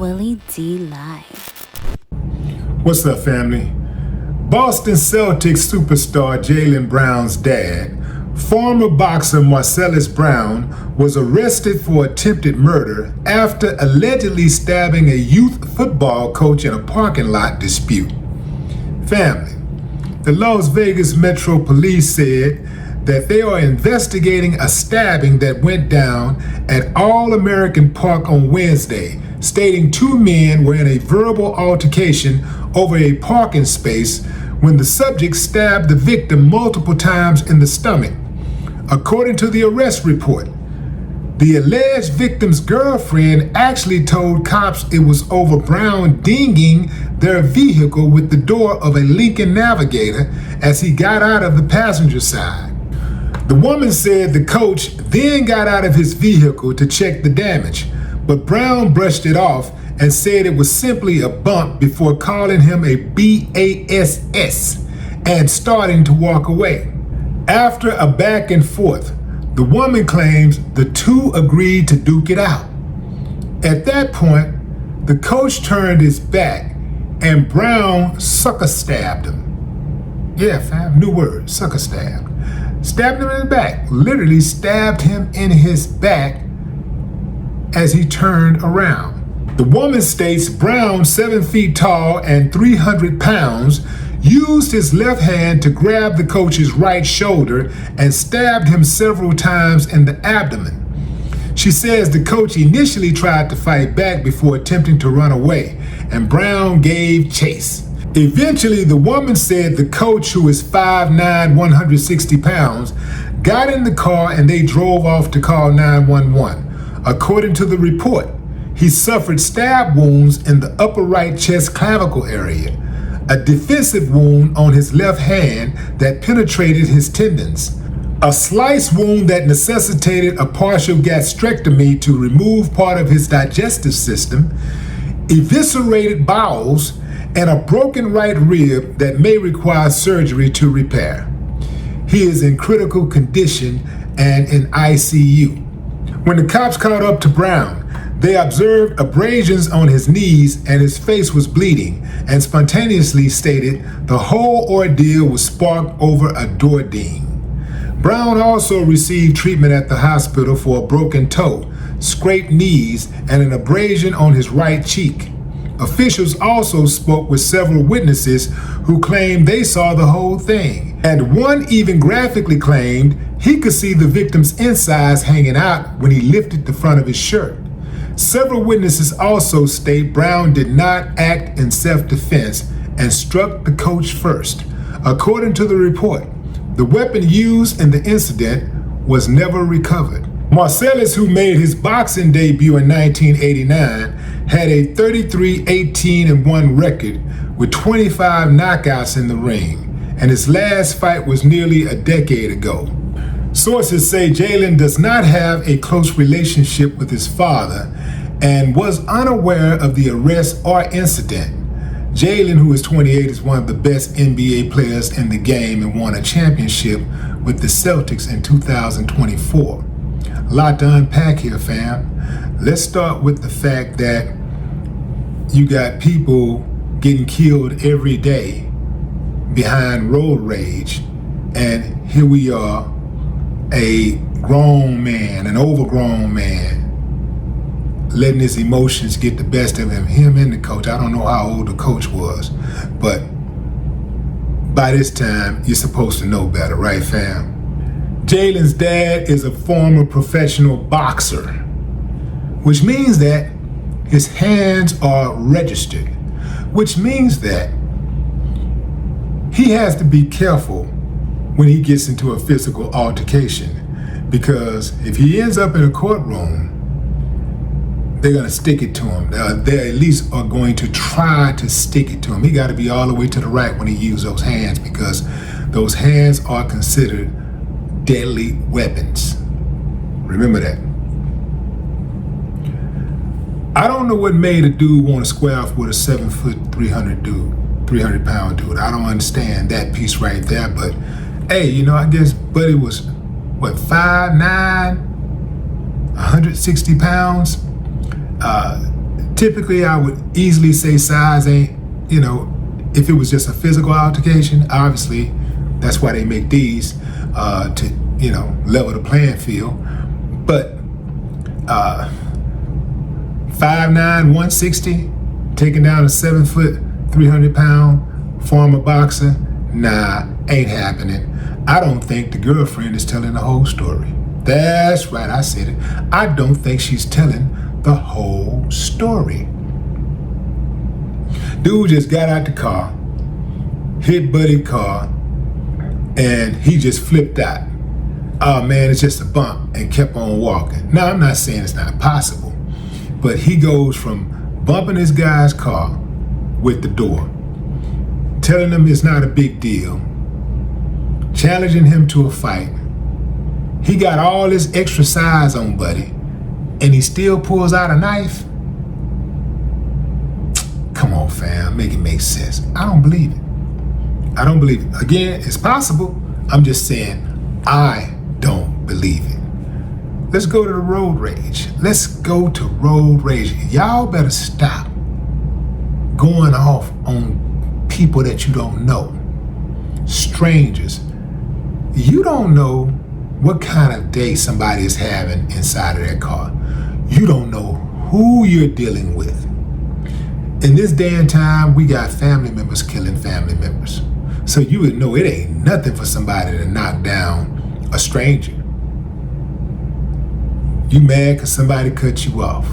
Willie D Live. What's up, family? Boston Celtics superstar Jaylen Brown's dad, former boxer Marcellus Brown, was arrested for attempted murder after allegedly stabbing a youth football coach in a parking lot dispute. Family, the Las Vegas Metro Police said that they are investigating a stabbing that went down at All-American Park on Wednesday, stating two men were in a verbal altercation over a parking space when the subject stabbed the victim multiple times in the stomach. According to the arrest report, the alleged victim's girlfriend actually told cops it was over Brown dinging their vehicle with the door of a Lincoln Navigator as he got out of the passenger side. The woman said the coach then got out of his vehicle to check the damage, but Brown brushed it off and said it was simply a bump before calling him a BASS and starting to walk away. After a back and forth, the woman claims the two agreed to duke it out. At that point, the coach turned his back and Brown sucker stabbed him. Yeah, fam, new word, sucker stabbed. Stabbed him in the back, literally stabbed him in his back as he turned around. The woman states Brown, 7 feet tall and 300 pounds, used his left hand to grab the coach's right shoulder and stabbed him several times in the abdomen. She says the coach initially tried to fight back before attempting to run away, and Brown gave chase. Eventually, the woman said the coach, who is 5'9", 160 pounds, got in the car and they drove off to call 911. According to the report, he suffered stab wounds in the upper right chest clavicle area, a defensive wound on his left hand that penetrated his tendons, a slice wound that necessitated a partial gastrectomy to remove part of his digestive system, eviscerated bowels, and a broken right rib that may require surgery to repair. He is in critical condition and in ICU. When the cops caught up to Brown, they observed abrasions on his knees and his face was bleeding, and spontaneously stated the whole ordeal was sparked over a door ding. Brown also received treatment at the hospital for a broken toe, scraped knees, and an abrasion on his right cheek. Officials also spoke with several witnesses who claimed they saw the whole thing, and one even graphically claimed he could see the victim's insides hanging out when he lifted the front of his shirt. Several witnesses also state Brown did not act in self-defense and struck the coach first. According to the report, the weapon used in the incident was never recovered. Marcellus, who made his boxing debut in 1989, had a 33-18-1 record with 25 knockouts in the ring, and his last fight was nearly a decade ago. Sources say Jaylen does not have a close relationship with his father and was unaware of the arrest or incident. Jaylen, who is 28, is one of the best NBA players in the game and won a championship with the Celtics in 2024. A lot to unpack here, fam. Let's start with the fact that you got people getting killed every day behind road rage, and here we are, a grown man, an overgrown man, letting his emotions get the best of him and the coach. I don't know how old the coach was, but by this time, you're supposed to know better, right, fam? Jaylen's dad is a former professional boxer, which means that his hands are registered, which means that he has to be careful when he gets into a physical altercation, because if he ends up in a courtroom, they're going to stick it to him. They at least are going to try to stick it to him. He got to be all the way to the right when he uses those hands, because those hands are considered deadly weapons. Remember that. I don't know what made a dude want to square off with a 7 foot, 300 pound dude. I don't understand that piece right there, but hey, I guess Buddy was, 5'9", 160 pounds. Typically, I would easily say size ain't, if it was just a physical altercation, obviously, that's why they make these to, level the playing field. But 5'9", 160, taking down a 7 foot, 300 pound former boxer, nah, ain't happening. I don't think the girlfriend is telling the whole story. That's right, I said it. I don't think she's telling the whole story. Dude just got out the car, hit Buddy's car, and he just flipped out. Oh man, it's just a bump, and kept on walking. Now, I'm not saying it's not possible, but he goes from bumping this guy's car with the door, telling him it's not a big deal, challenging him to a fight. He got all this extra size on Buddy, and he still pulls out a knife. Come on, fam, make it make sense. I don't believe it. I don't believe it. Again, it's possible. I'm just saying, I don't believe it. Let's go to the road rage. Let's go to road rage. Y'all better stop going off on people that you don't know. Strangers. You don't know what kind of day somebody is having inside of their car. You don't know who you're dealing with. In this day and time, we got family members killing family members. So you would know it ain't nothing for somebody to knock down a stranger. You mad because somebody cut you off.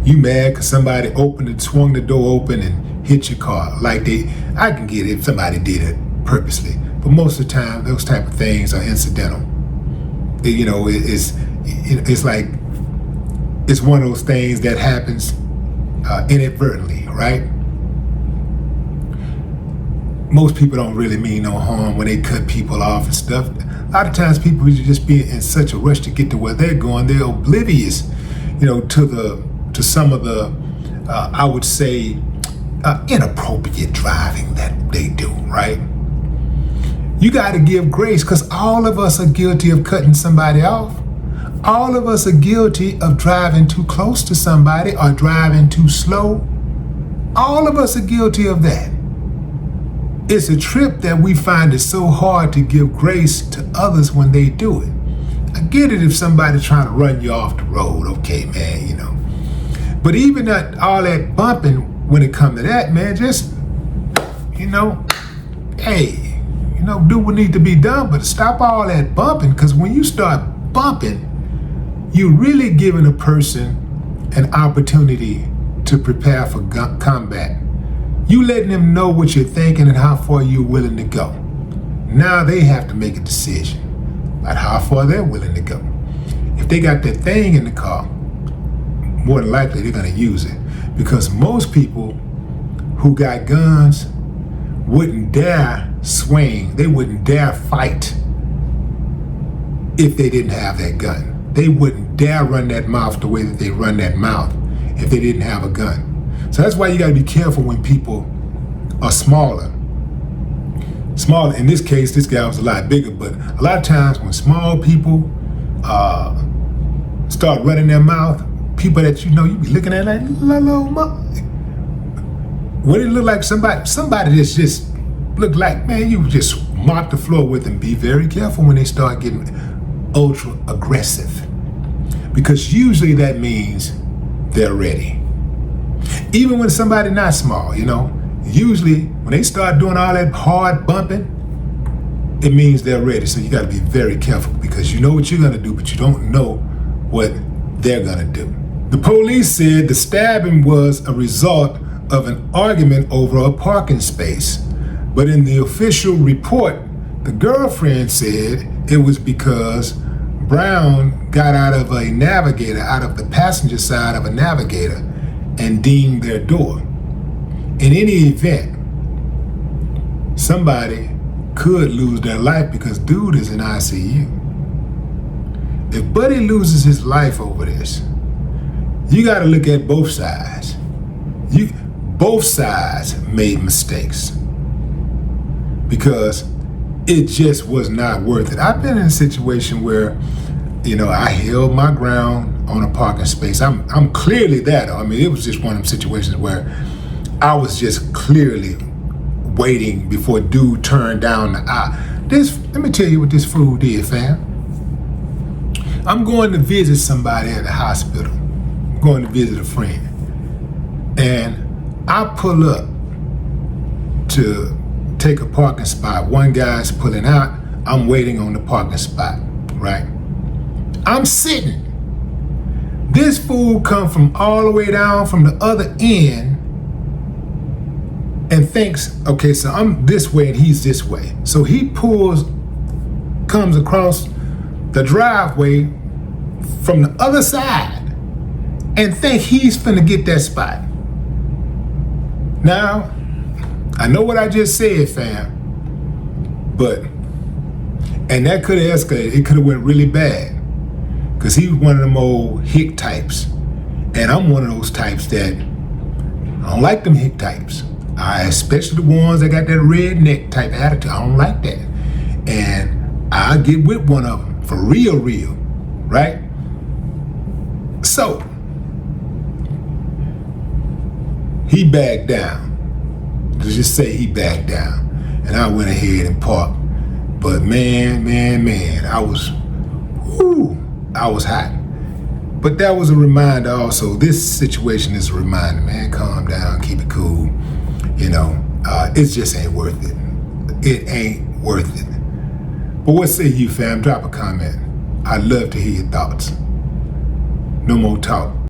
You mad because somebody swung the door open and hit your car. I can get it if somebody did it purposely. But most of the time, those type of things are incidental. It's like, it's one of those things that happens inadvertently, right? Most people don't really mean no harm when they cut people off and stuff. A lot of times people just be in such a rush to get to where they're going, they're oblivious, to some of the, I would say, inappropriate driving that they do, right? You got to give grace, because all of us are guilty of cutting somebody off. All of us are guilty of driving too close to somebody or driving too slow. All of us are guilty of that. It's a trip that we find it so hard to give grace to others when they do it. I get it if somebody's trying to run you off the road, okay, man, But even all that bumping, when it comes to that, man, just, do what needs to be done, but stop all that bumping, because when you start bumping, you're really giving a person an opportunity to prepare for combat. You letting them know what you're thinking and how far you're willing to go. Now they have to make a decision about how far they're willing to go. If they got that thing in the car, more than likely they're going to use it, because most people who got guns wouldn't dare swing. They wouldn't dare fight if they didn't have that gun. They wouldn't dare run that mouth the way that they run that mouth if they didn't have a gun. So that's why you got to be careful when people are smaller. Smaller, in this case, this guy was a lot bigger, but a lot of times when small people start running their mouth, people that you be looking at like, little when it look like somebody that's just look like, man, you just mop the floor with them. Be very careful when they start getting ultra aggressive, because usually that means they're ready. Even when somebody not small, usually when they start doing all that hard bumping, it means they're ready. So you got to be very careful, because you know what you're going to do, but you don't know what they're going to do. The police said the stabbing was a result of an argument over a parking space. But in the official report, the girlfriend said it was because Brown got out of the passenger side of a Navigator, and dinged their door. In any event, somebody could lose their life because dude is in ICU. If Buddy loses his life over this, you got to look at both sides. Both sides made mistakes, because it just was not worth it. I've been in a situation where, I held my ground on a parking space. I'm clearly that. I mean, it was just one of them situations where I was just clearly waiting before dude turned down the aisle. Let me tell you what this fool did, fam. I'm going to visit somebody at the hospital. I'm going to visit a friend. And I pull up to take a parking spot. One guy's pulling out. I'm waiting on the parking spot, right? I'm sitting. This fool come from all the way down from the other end and thinks, okay, so I'm this way and he's this way. So he comes across the driveway from the other side and think he's finna get that spot. Now, I know what I just said, fam, and that could have escalated. It could have went really bad, because he was one of them old hick types, and I'm one of those types that I don't like them hick types. Especially the ones that got that redneck type attitude. I don't like that, and I get with one of them for real, right? So he backed down. Let's just say he backed down, and I went ahead and parked. But man, I was hot. But that was a reminder also. This situation is a reminder, man, calm down, keep it cool. It just ain't worth it. It ain't worth it. But what say you, fam? Drop a comment. I'd love to hear your thoughts. No more talk.